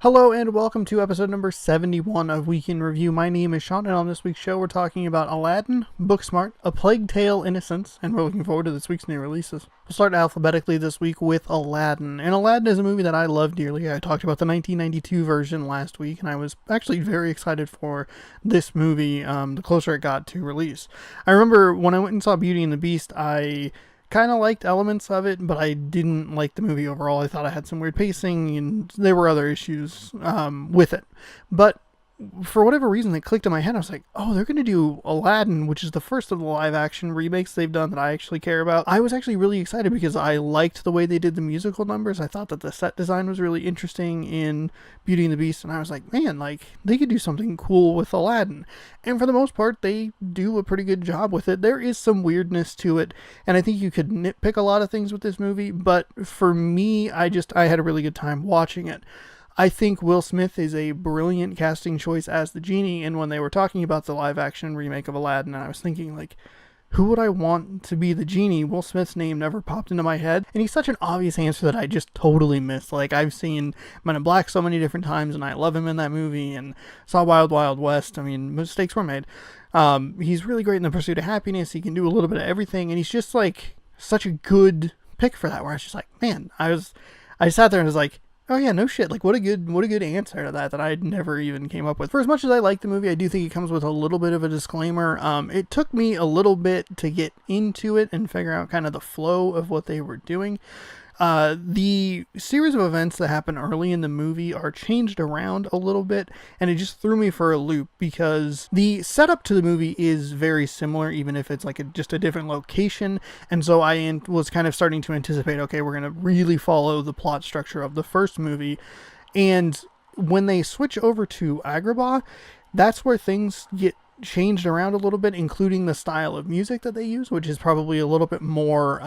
Hello and welcome to episode number 71 of Week in Review. My name is Sean, and on this week's show we're talking about Aladdin, Booksmart, A Plague Tale: Innocence, and we're looking forward to this week's new releases. We'll start alphabetically this week with Aladdin. And Aladdin is a movie that I love dearly. I talked about the 1992 version last week, and I was actually very excited for this movie the closer it got to release. I remember when I went and saw Beauty and the Beast, I kind of liked elements of it, but I didn't like the movie overall. I thought I had some weird pacing, and there were other issues with it. But for whatever reason, it clicked in my head. I was like, oh, they're going to do Aladdin, which is the first of the live-action remakes they've done that I actually care about. I was actually really excited because I liked the way they did the musical numbers. I thought that the set design was really interesting in Beauty and the Beast, and I was like, man, they could do something cool with Aladdin. And for the most part, they do a pretty good job with it. There is some weirdness to it, and I think you could nitpick a lot of things with this movie, but for me, I had a really good time watching it. I think Will Smith is a brilliant casting choice as the genie, and when they were talking about the live-action remake of Aladdin, I was thinking, who would I want to be the genie? Will Smith's name never popped into my head, and he's such an obvious answer that I just totally missed. I've seen Men in Black so many different times, and I love him in that movie, and saw Wild Wild West. I mean, mistakes were made. He's really great in The Pursuit of Happiness. He can do a little bit of everything, and he's just, such a good pick for that, where I was just like, man, I sat there and was like, oh yeah, no shit. What a good answer to that I never even came up with. For as much as I like the movie, I do think it comes with a little bit of a disclaimer. It took me a little bit to get into it and figure out kind of the flow of what they were doing. The series of events that happen early in the movie are changed around a little bit, and it just threw me for a loop because the setup to the movie is very similar, even if it's just a different location. And so I was kind of starting to anticipate, okay, we're going to really follow the plot structure of the first movie. And when they switch over to Agrabah, that's where things get changed around a little bit, including the style of music that they use, which is probably a little bit more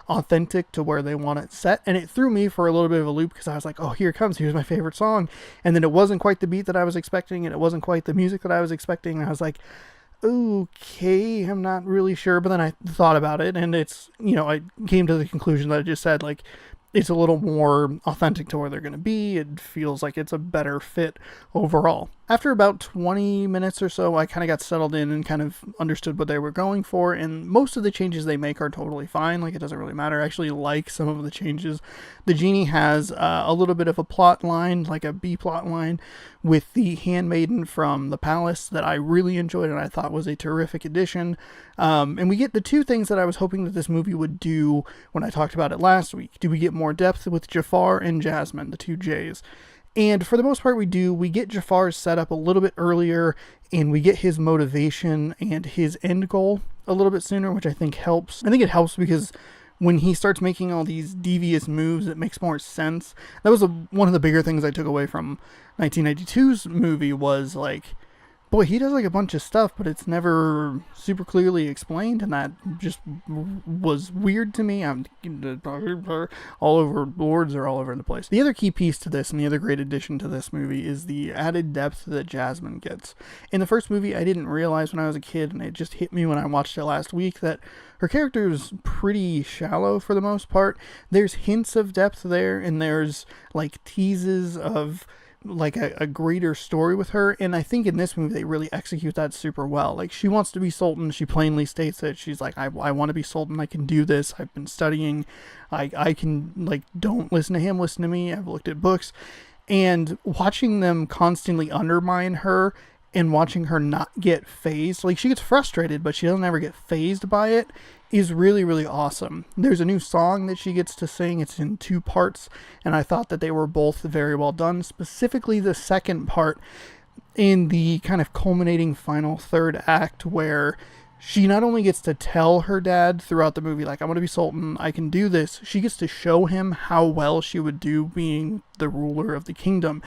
authentic to where they want it set. And it threw me for a little bit of a loop because I was like, oh, here's my favorite song. And then it wasn't quite the beat that I was expecting, and it wasn't quite the music that I was expecting. And I was like, okay, I'm not really sure. But then I thought about it, and it's, I came to the conclusion that I just said, it's a little more authentic to where they're going to be. It feels like it's a better fit overall. After about 20 minutes or so, I kind of got settled in and kind of understood what they were going for, and most of the changes they make are totally fine. It doesn't really matter. I actually like some of the changes. The genie has a little bit of a plot line, like a B plot line, with the handmaiden from the palace that I really enjoyed and I thought was a terrific addition. And we get the two things that I was hoping that this movie would do when I talked about it last week. Do we get more depth with Jafar and Jasmine, the two J's? And for the most part we do. We get Jafar's set up a little bit earlier, and we get his motivation and his end goal a little bit sooner, which I think helps. I think it helps because when he starts making all these devious moves, it makes more sense. That was one of the bigger things I took away from 1992's movie was boy, he does a bunch of stuff, but it's never super clearly explained, and that just was weird to me. I'm all over, words are all over the place. The other key piece to this, and the other great addition to this movie, is the added depth that Jasmine gets. In the first movie, I didn't realize when I was a kid, and it just hit me when I watched it last week, that her character is pretty shallow for the most part. There's hints of depth there, and there's teases of a greater story with her, and I think in this movie they really execute that super well. She wants to be Sultan. She plainly states it. She's like, I want to be Sultan. I can do this. I've been studying. I can, don't listen to him, listen to me. I've looked at books. And watching them constantly undermine her and watching her not get fazed, she gets frustrated, but she doesn't ever get fazed by it, is really, really awesome. There's a new song that she gets to sing. It's in 2 parts, and I thought that they were both very well done. Specifically the second part, in the kind of culminating final third act, where she not only gets to tell her dad throughout the movie, I want to be Sultan, I can do this. She gets to show him how well she would do being the ruler of the kingdom.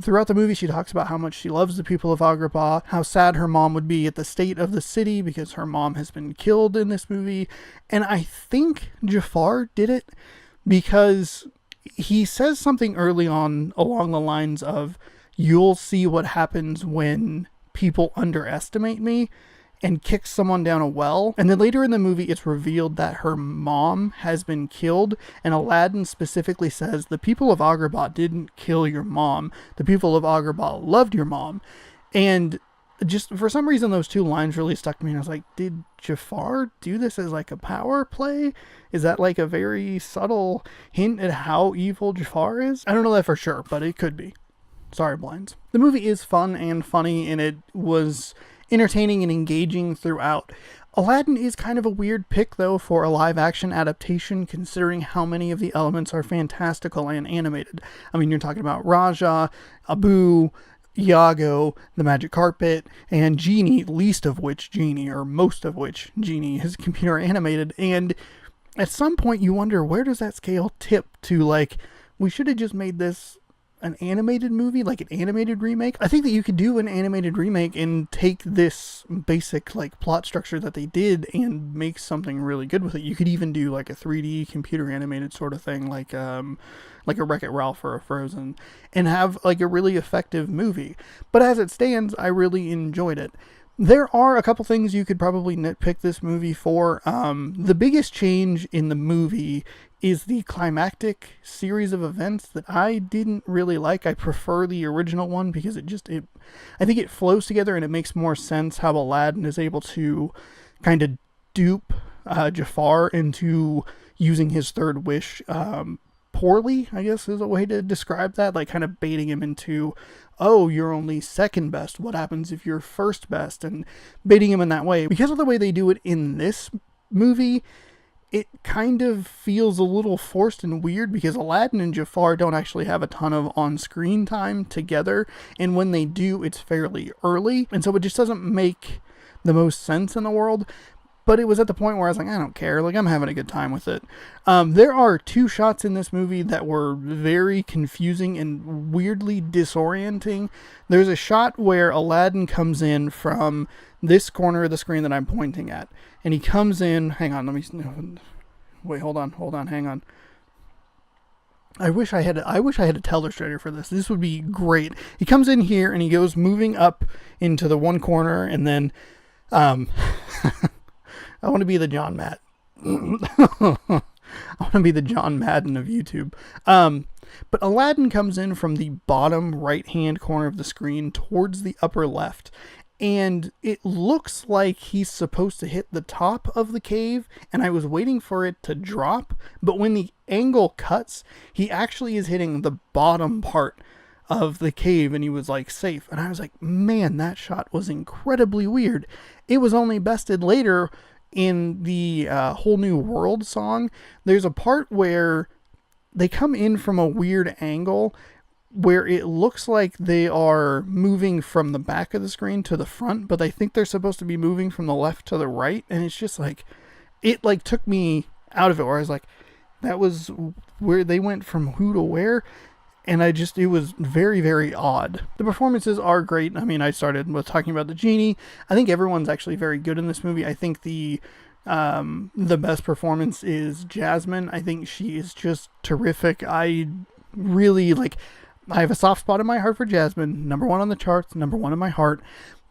Throughout the movie, she talks about how much she loves the people of Agrabah, how sad her mom would be at the state of the city because her mom has been killed in this movie. And I think Jafar did it because he says something early on along the lines of, you'll see what happens when people underestimate me. and kicks someone down a well. And then later in the movie, it's revealed that her mom has been killed. And Aladdin specifically says, the people of Agrabah didn't kill your mom. The people of Agrabah loved your mom. And just for some reason, those two lines really stuck to me. And I was like, did Jafar do this as like a power play? Is that like a very subtle hint at how evil Jafar is? I don't know that for sure, but it could be. Sorry, blinds. The movie is fun and funny, and it was entertaining and engaging throughout. Aladdin is kind of a weird pick, though, for a live-action adaptation, considering how many of the elements are fantastical and animated. I mean, you're talking about Raja, Abu, Iago, the magic carpet, and Genie, least of which Genie, or most of which Genie, is computer animated. And at some point you wonder, where does that scale tip to, like, we should have just made this an animated movie, like an animated remake? I think that you could do an animated remake and take this basic, like, plot structure that they did and make something really good with it. You could even do, like, a 3D computer animated sort of thing, like a Wreck-It Ralph or a Frozen, and have, like, a really effective movie. But as it stands, I really enjoyed it. There are a couple things you could probably nitpick this movie for. The biggest change in the movie is the climactic series of events that I didn't really like. I prefer the original one because I think it flows together and it makes more sense how Aladdin is able to kind of dupe Jafar into using his third wish poorly, I guess is a way to describe that, like kind of baiting him into, oh, you're only second best, what happens if you're first best, and baiting him in that way. Because of the way they do it in this movie, it kind of feels a little forced and weird because Aladdin and Jafar don't actually have a ton of on-screen time together, and when they do, it's fairly early, and so it just doesn't make the most sense in the world. But it was at the point where I was like, I don't care. Like, I'm having a good time with it. There are two shots in this movie that were very confusing and weirdly disorienting. There's a shot where Aladdin comes in from this corner of the screen that I'm pointing at. And he comes in... Hang on, wait, hold on, hang on. I wish I had a telestrator for this. This would be great. He comes in here and he goes moving up into the one corner and then... I want to be the John Matt. I want to be the John Madden of YouTube. But Aladdin comes in from the bottom right-hand corner of the screen towards the upper left. And it looks like he's supposed to hit the top of the cave, and I was waiting for it to drop. But when the angle cuts, he actually is hitting the bottom part of the cave, and he was like safe. And I was like, man, that shot was incredibly weird. It was only bested later in the Whole New World song. There's a part where they come in from a weird angle where it looks like they are moving from the back of the screen to the front, but I think they're supposed to be moving from the left to the right. And it's just like, it like took me out of it, where I was like, that was where they went from who to where. And it was very, very odd. The performances are great. I mean, I started with talking about the Genie. I think everyone's actually very good in this movie. I think the best performance is Jasmine. I think she is just terrific. I really, I have a soft spot in my heart for Jasmine. Number one on the charts, number one in my heart.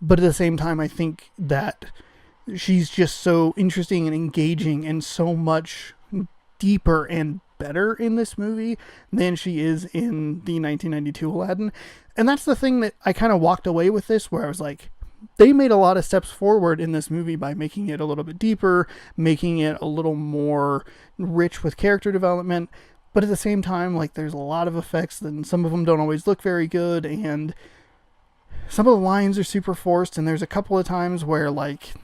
But at the same time, I think that she's just so interesting and engaging and so much deeper and better in this movie than she is in the 1992 Aladdin. And that's the thing that I kind of walked away with this, where I was like, they made a lot of steps forward in this movie by making it a little bit deeper, making it a little more rich with character development. But at the same time, there's a lot of effects, and some of them don't always look very good, and some of the lines are super forced, and there's a couple of times where,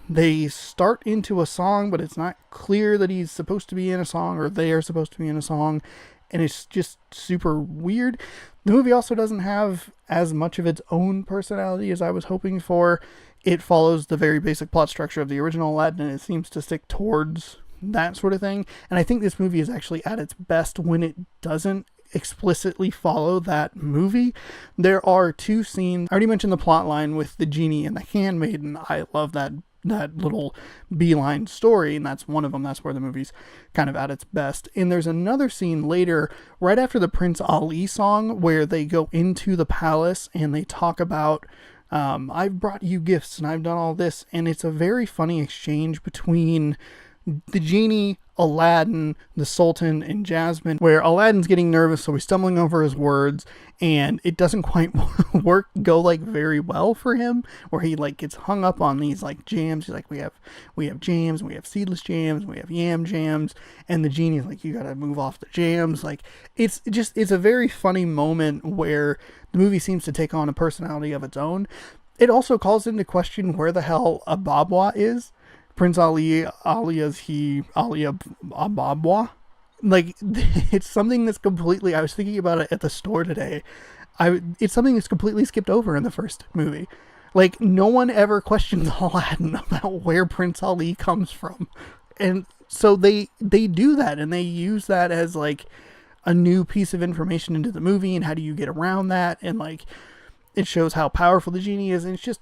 they start into a song, but it's not clear that he's supposed to be in a song, or they are supposed to be in a song, and it's just super weird. The movie also doesn't have as much of its own personality as I was hoping for. It follows the very basic plot structure of the original Aladdin, and it seems to stick towards that sort of thing, and I think this movie is actually at its best when it doesn't explicitly follow that movie. There are two scenes. I already mentioned the plot line with the Genie and the Handmaiden. I love that little beeline story, and that's one of them. That's where the movie's kind of at its best. And there's another scene later, right after the Prince Ali song, where they go into the palace and they talk about I've brought you gifts and I've done all this. And it's a very funny exchange between the genie, Aladdin, the Sultan, and Jasmine, where Aladdin's getting nervous, so he's stumbling over his words, and it doesn't quite go like very well for him, where he like gets hung up on these like jams. He's like, we have jams, we have seedless jams, we have yam jams, and the genie's like, you gotta move off the jams. Like, it's a very funny moment where the movie seems to take on a personality of its own. It also calls into question where the hell Ababwa is. Prince Ali, alias Ababwa. Like, it's something that's completely, I was thinking about it at the store today. It's something that's completely skipped over in the first movie. Like, no one ever questions Aladdin about where Prince Ali comes from. And so they do that, and they use that as like a new piece of information into the movie, and how do you get around that, and like, it shows how powerful the genie is, and it's just,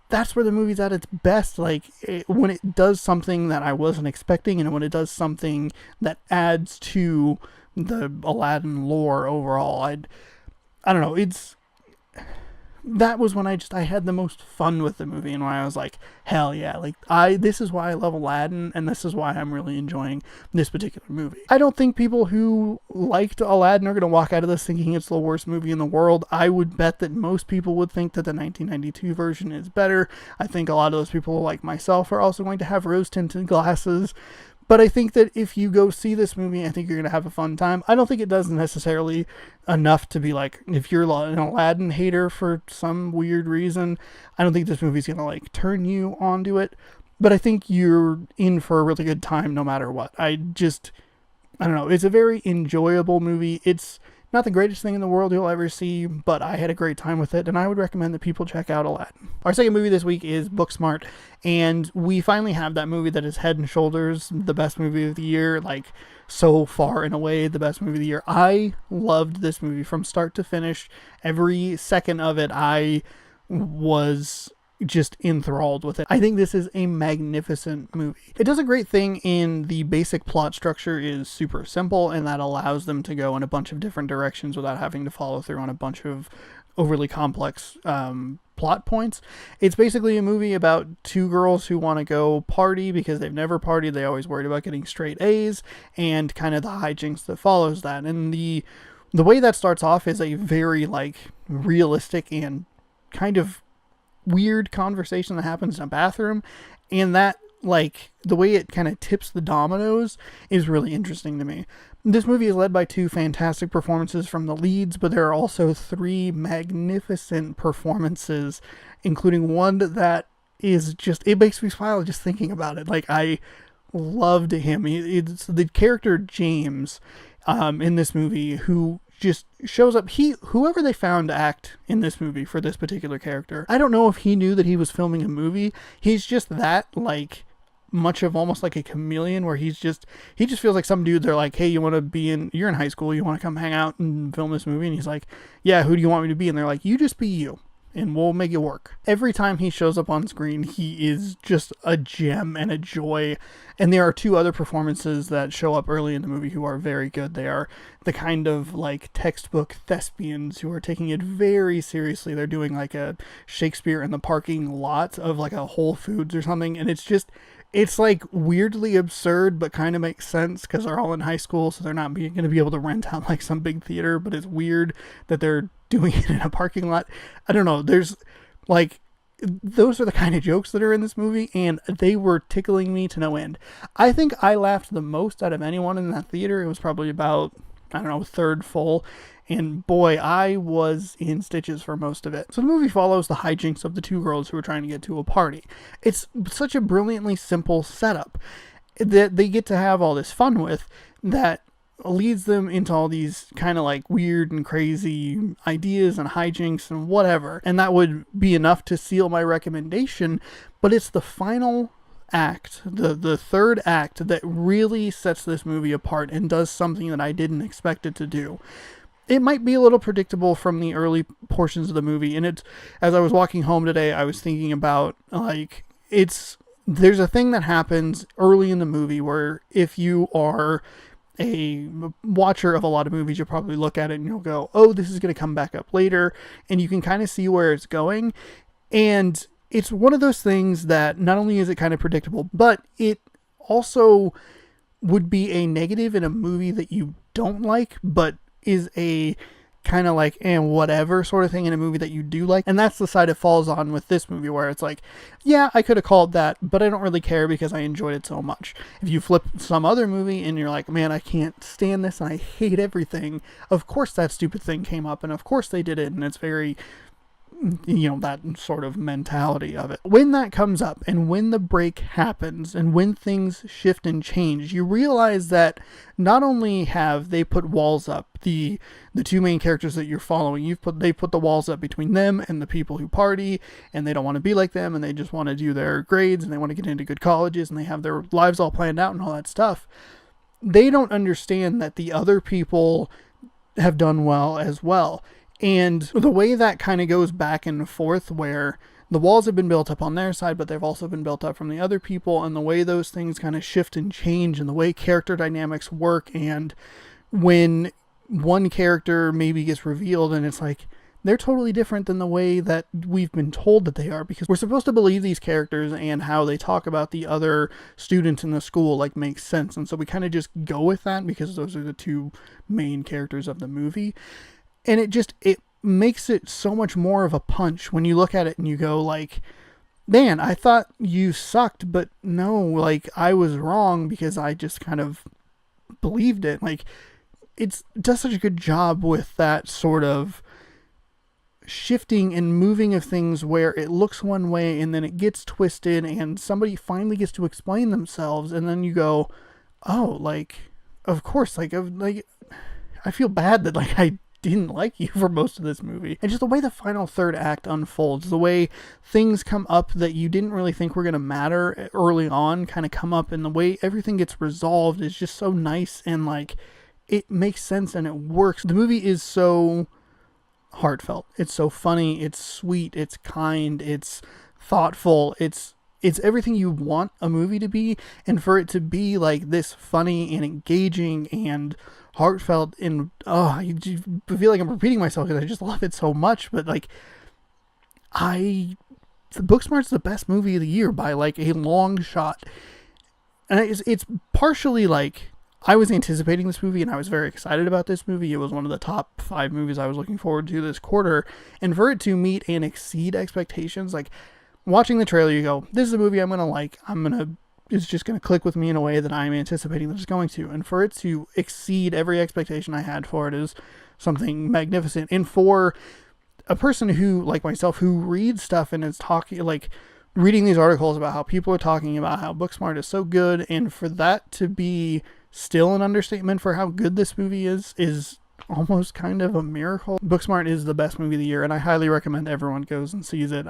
that's where the movie's at its best. Like, when it does something that I wasn't expecting, and when it does something that adds to the Aladdin lore overall. I don't know. That was when I had the most fun with the movie, and when I was like, hell yeah, like, this is why I love Aladdin, and this is why I'm really enjoying this particular movie. I don't think people who liked Aladdin are going to walk out of this thinking it's the worst movie in the world. I would bet that most people would think that the 1992 version is better. I think a lot of those people, like myself, are also going to have rose-tinted glasses. But I think that if you go see this movie, I think you're going to have a fun time. I don't think it does necessarily enough to be like, if you're an Aladdin hater for some weird reason, I don't think this movie's going to like turn you onto it. But I think you're in for a really good time no matter what. I don't know. It's a very enjoyable movie. It's not the greatest thing in the world you'll ever see, but I had a great time with it, and I would recommend that people check out Aladdin. Our second movie this week is Booksmart, and we finally have that movie that is head and shoulders the best movie of the year, like, so far and away the best movie of the year. I loved this movie from start to finish. Every second of it, I was just enthralled with it. I think this is a magnificent movie. It does a great thing in the basic plot structure is super simple, and that allows them to go in a bunch of different directions without having to follow through on a bunch of overly complex plot points. It's basically a movie about two girls who want to go party because they've never partied. They always worried about getting straight A's, and kind of the hijinks that follows that. And the way that starts off is a very like realistic and kind of weird conversation that happens in a bathroom, and that, like, the way it kind of tips the dominoes is really interesting to me. This movie is led by two fantastic performances from the leads, but there are also three magnificent performances, including one that is just, it makes me smile just thinking about it. Like, I loved him. It's the character James in this movie, who just shows up. Whoever they found to act in this movie for this particular character, I don't know if he knew that he was filming a movie. He's just that, like, much of almost like a chameleon, where he just feels like some dude. They're like, hey, you're in high school, you want to come hang out and film this movie? And he's like, yeah, who do you want me to be? And they're like, you just be you, and we'll make it work. Every time he shows up on screen, he is just a gem and a joy. And there are two other performances that show up early in the movie who are very good. They are the kind of like textbook thespians who are taking it very seriously. They're doing like a Shakespeare in the parking lot of like a Whole Foods or something. And it's like weirdly absurd, but kind of makes sense because they're all in high school, so they're not going to be able to rent out like some big theater, but it's weird that they're doing it in a parking lot. I don't know. There's like, those are the kind of jokes that are in this movie, and they were tickling me to no end. I think I laughed the most out of anyone in that theater. It was probably about, I don't know, third full. And boy, I was in stitches for most of it. So the movie follows the hijinks of the two girls who are trying to get to a party. It's such a brilliantly simple setup that they get to have all this fun with that leads them into all these kind of like weird and crazy ideas and hijinks and whatever. And that would be enough to seal my recommendation. But it's the final act, the third act, that really sets this movie apart and does something that I didn't expect it to do. It might be a little predictable from the early portions of the movie, and it's, as I was walking home today, I was thinking about, like, there's a thing that happens early in the movie where if you are a watcher of a lot of movies, you'll probably look at it and you'll go, oh, this is going to come back up later, and you can kind of see where it's going. And it's one of those things that not only is it kind of predictable, but it also would be a negative in a movie that you don't like, but is a kind of like whatever sort of thing in a movie that you do like. And that's the side it falls on with this movie, where it's like, yeah, I could have called that, but I don't really care because I enjoyed it so much. If you flip some other movie and you're like, man, I can't stand this and I hate everything, of course that stupid thing came up, and of course they did it, and it's very, that sort of mentality of it. When that comes up and when the break happens and when things shift and change, you realize that not only have they put walls up, the two main characters that you're following, they put the walls up between them and the people who party, and they don't want to be like them, and they just want to do their grades, and they want to get into good colleges, and they have their lives all planned out and all that stuff. They don't understand that the other people have done well as well. And the way that kind of goes back and forth, where the walls have been built up on their side, but they've also been built up from the other people, and the way those things kind of shift and change, and the way character dynamics work, and when one character maybe gets revealed and it's like, they're totally different than the way that we've been told that they are, because we're supposed to believe these characters, and how they talk about the other students in the school like makes sense. And so we kind of just go with that because those are the two main characters of the movie. And it makes it so much more of a punch when you look at it and you go like, man, I thought you sucked, but no, like I was wrong because I just kind of believed it. Like it does such a good job with that sort of shifting and moving of things where it looks one way and then it gets twisted and somebody finally gets to explain themselves, and then you go, oh, like, of course, like I feel bad that like I didn't like you for most of this movie. And just the way the final third act unfolds, the way things come up that you didn't really think were going to matter early on kind of come up, and the way everything gets resolved is just so nice, and like it makes sense and it works. The movie is so heartfelt. It's so funny. It's sweet. It's kind. It's thoughtful. It's everything you want a movie to be, and for it to be like this funny and engaging and heartfelt, and I feel like I'm repeating myself because I just love it so much, but like Booksmart's the best movie of the year by like a long shot. And it's partially like I was anticipating this movie and I was very excited about this movie. It was one of the top 5 movies I was looking forward to this quarter, and for it to meet and exceed expectations, like watching the trailer you go, this is a movie I'm gonna like. It's just going to click with me in a way that I'm anticipating that it's going to. And for it to exceed every expectation I had for it is something magnificent. And for a person who, like myself, who reads stuff and is talking, like reading these articles about how people are talking about how Booksmart is so good, and for that to be still an understatement for how good this movie is almost kind of a miracle. Booksmart is the best movie of the year, and I highly recommend everyone goes and sees it.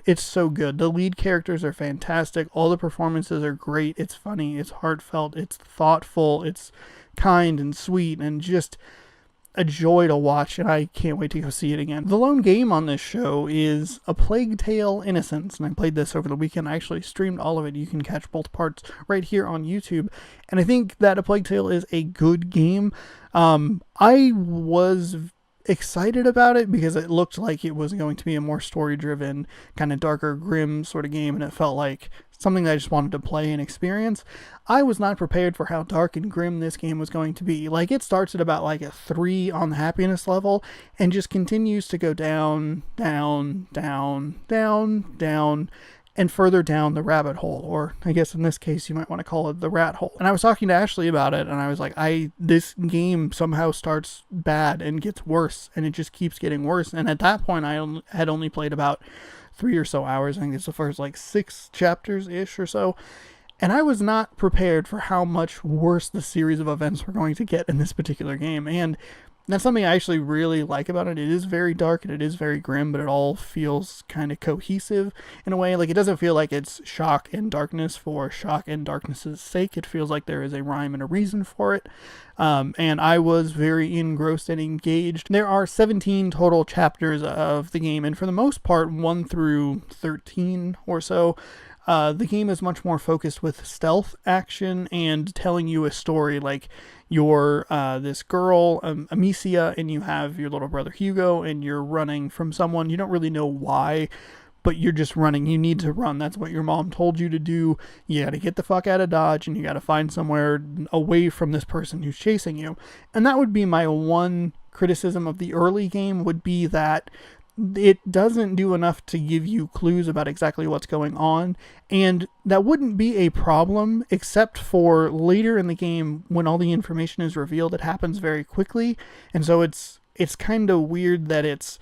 It's so good. The lead characters are fantastic. All the performances are great. It's funny. It's heartfelt. It's thoughtful. It's kind and sweet and just a joy to watch. And I can't wait to go see it again. The lone game on this show is A Plague Tale: Innocence. And I played this over the weekend. I actually streamed all of it. You can catch both parts right here on YouTube. And I think that A Plague Tale is a good game. I was excited about it because it looked like it was going to be a more story-driven, kind of darker, grim sort of game, and it felt like something that I just wanted to play and experience. I was not prepared for how dark and grim this game was going to be. Like, it starts at about like a 3 on the happiness level and just continues to go down, down, down, down, down, and further down the rabbit hole, or I guess in this case you might want to call it the rat hole. And I was talking to Ashley about it, and I was like, this game somehow starts bad and gets worse, and it just keeps getting worse. And at that point I had only played about 3 or so hours. I think it's the first like 6 chapters ish or so, and I was not prepared for how much worse the series of events were going to get in this particular game. And that's something I actually really like about it. It is very dark and it is very grim, but it all feels kind of cohesive in a way. Like, it doesn't feel like it's shock and darkness for shock and darkness's sake. It feels like there is a rhyme and a reason for it. And I was very engrossed and engaged. There are 17 total chapters of the game, and for the most part, 1 through 13 or so The game is much more focused with stealth action and telling you a story. Like, you're this girl, Amicia, and you have your little brother Hugo, and you're running from someone. You don't really know why, but you're just running. You need to run. That's what your mom told you to do. You got to get the fuck out of Dodge, and you got to find somewhere away from this person who's chasing you. And that would be my one criticism of the early game, would be that it doesn't do enough to give you clues about exactly what's going on. And that wouldn't be a problem, except for later in the game when all the information is revealed. It happens very quickly. And so it's kind of weird that it's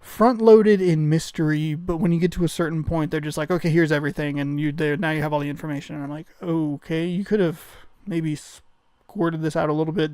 front-loaded in mystery, but when you get to a certain point, they're just like, okay, here's everything, and now you have all the information. And I'm like, okay, you could have maybe squirted this out a little bit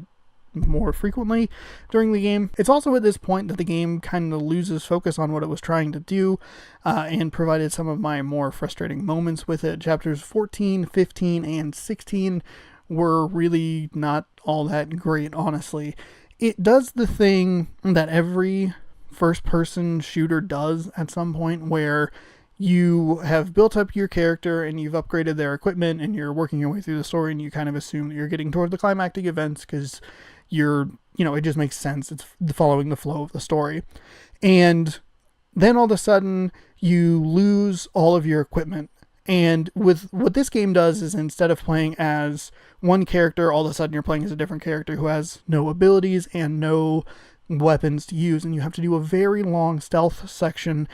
more frequently during the game. It's also at this point that the game kind of loses focus on what it was trying to do, and provided some of my more frustrating moments with it. Chapters 14, 15, and 16 were really not all that great, honestly. It does the thing that every first-person shooter does at some point, where you have built up your character and you've upgraded their equipment and you're working your way through the story, and you kind of assume that you're getting toward the climactic events because it just makes sense. It's following the flow of the story. And then all of a sudden you lose all of your equipment. And with what this game does is, instead of playing as one character, all of a sudden you're playing as a different character who has no abilities and no weapons to use, and you have to do a very long stealth section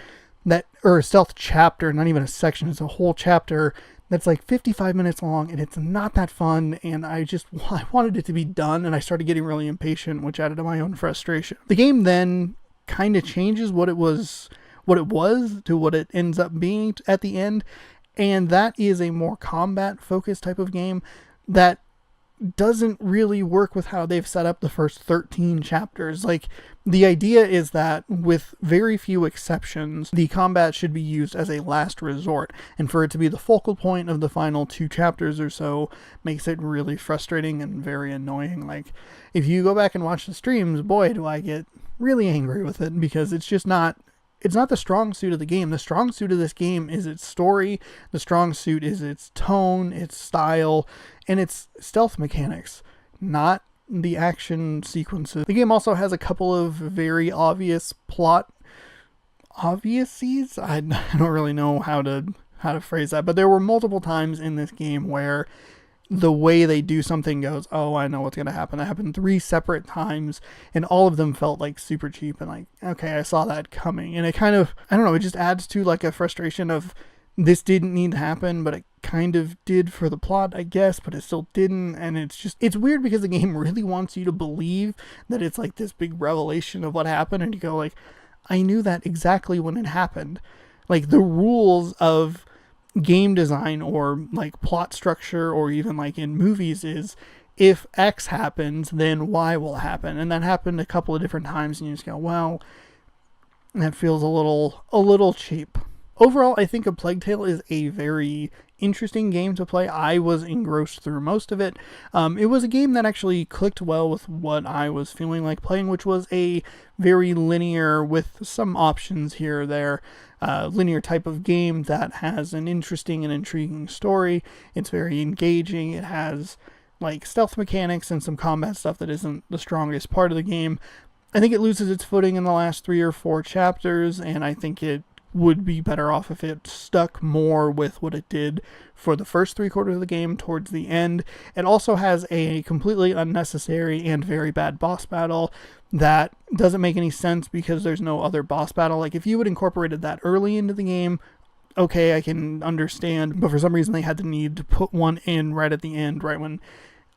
or stealth chapter, not even a section, it's a whole chapter that's like 55 minutes long, and it's not that fun, and I wanted it to be done, and I started getting really impatient, which added to my own frustration. The game then kind of changes what it was to what it ends up being at the end, and that is a more combat focused type of game that doesn't really work with how they've set up the first 13 chapters. Like, the idea is that, with very few exceptions, the combat should be used as a last resort, and for it to be the focal point of the final 2 chapters or so makes it really frustrating and very annoying. Like, if you go back and watch the streams, boy, do I get really angry with it, because it's not the strong suit of the game. The strong suit of this game is its story. The strong suit is its tone, its style, and its stealth mechanics, not the action sequences. The game also has a couple of very obvious plot obviousies. I don't really know how to phrase that, but there were multiple times in this game where the way they do something goes, oh, I know what's going to happen. That happened 3 separate times, and all of them felt like super cheap, and like, okay, I saw that coming. And it kind of, I don't know, it just adds to like a frustration of, this didn't need to happen, but it kind of did for the plot, I guess, but it still didn't. And it's weird, because the game really wants you to believe that it's like this big revelation of what happened, and you go like, I knew that exactly when it happened. Like, the rules of game design, or like plot structure, or even like in movies, is if X happens, then Y will happen. And that happened a couple of different times, and you just go, well, that feels a little cheap. Overall, I think A Plague Tale is a very interesting game to play. I was engrossed through most of it. It was a game that actually clicked well with what I was feeling like playing, which was a very linear, with some options here or there, linear type of game that has an interesting and intriguing story. It's very engaging. It has like stealth mechanics and some combat stuff that isn't the strongest part of the game. I think it loses its footing in the last 3 or 4 chapters, and I think it would be better off if it stuck more with what it did for the first 3/4 of the game towards the end. It also has a completely unnecessary and very bad boss battle that doesn't make any sense, because there's no other boss battle. Like, if you had incorporated that early into the game, okay, I can understand, but for some reason they had the need to put one in right at the end, right when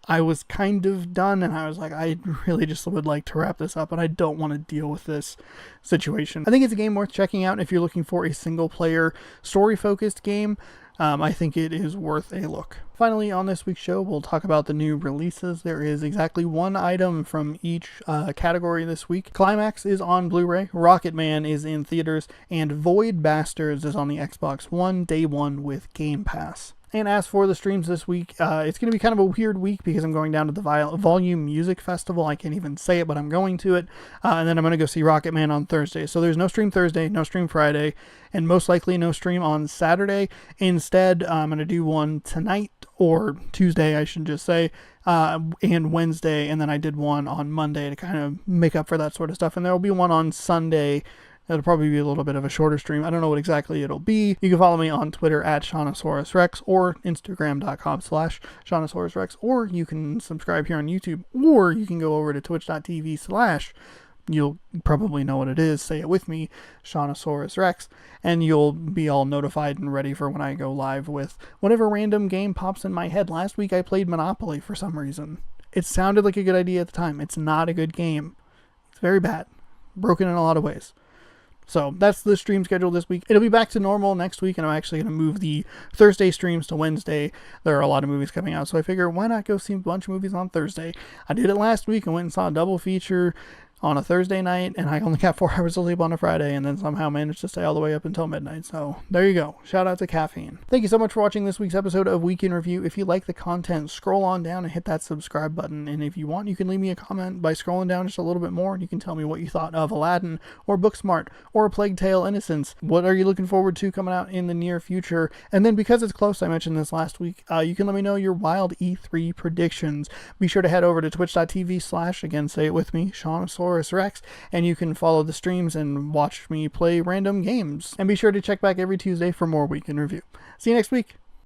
I was kind of done, and I was like, I really just would like to wrap this up, and I don't want to deal with this situation. I think it's a game worth checking out if you're looking for a single-player, story-focused game. I think it is worth a look. Finally, on this week's show, we'll talk about the new releases. There is exactly 1 item from each category this week. Climax is on Blu-ray, Rocket Man is in theaters, and Void Bastards is on the Xbox One, day 1 with Game Pass. And as for the streams this week, it's going to be kind of a weird week because I'm going down to the Volume Music Festival. I can't even say it, but I'm going to it. And then I'm going to go see Rocket Man on Thursday. So there's no stream Thursday, no stream Friday, and most likely no stream on Saturday. Instead, I'm going to do one tonight, or Tuesday, I should just say, and Wednesday. And then I did one on Monday to kind of make up for that sort of stuff. And there will be one on Sunday. It'll probably be a little bit of a shorter stream. I don't know what exactly it'll be. You can follow me on Twitter at ShaunosaurusRex or Instagram.com/ShaunosaurusRex, or you can subscribe here on YouTube, or you can go over to Twitch.tv/ you'll probably know what it is. Say it with me, ShaunosaurusRex, and you'll be all notified and ready for when I go live with whatever random game pops in my head. Last week I played Monopoly for some reason. It sounded like a good idea at the time. It's not a good game. It's very bad. Broken in a lot of ways. So that's the stream schedule this week. It'll be back to normal next week, and I'm actually going to move the Thursday streams to Wednesday. There are a lot of movies coming out, so I figure why not go see a bunch of movies on Thursday? I did it last week and went and saw a double feature on a Thursday night, and I only got 4 hours of sleep on a Friday, and then somehow managed to stay all the way up until midnight. So there you go. Shout out to caffeine. Thank you so much for watching this week's episode of Week in Review. If you like the content, scroll on down and hit that subscribe button. And if you want, you can leave me a comment by scrolling down just a little bit more, and you can tell me what you thought of Aladdin, or Booksmart, or A Plague Tale: Innocence. What are you looking forward to coming out in the near future? And then, because it's close, I mentioned this last week, you can let me know your wild E3 predictions. Be sure to head over to twitch.tv/ again, say it with me, ShaunosaurusRex, and you can follow the streams and watch me play random games. And be sure to check back every Tuesday for more Week in Review. See you next week.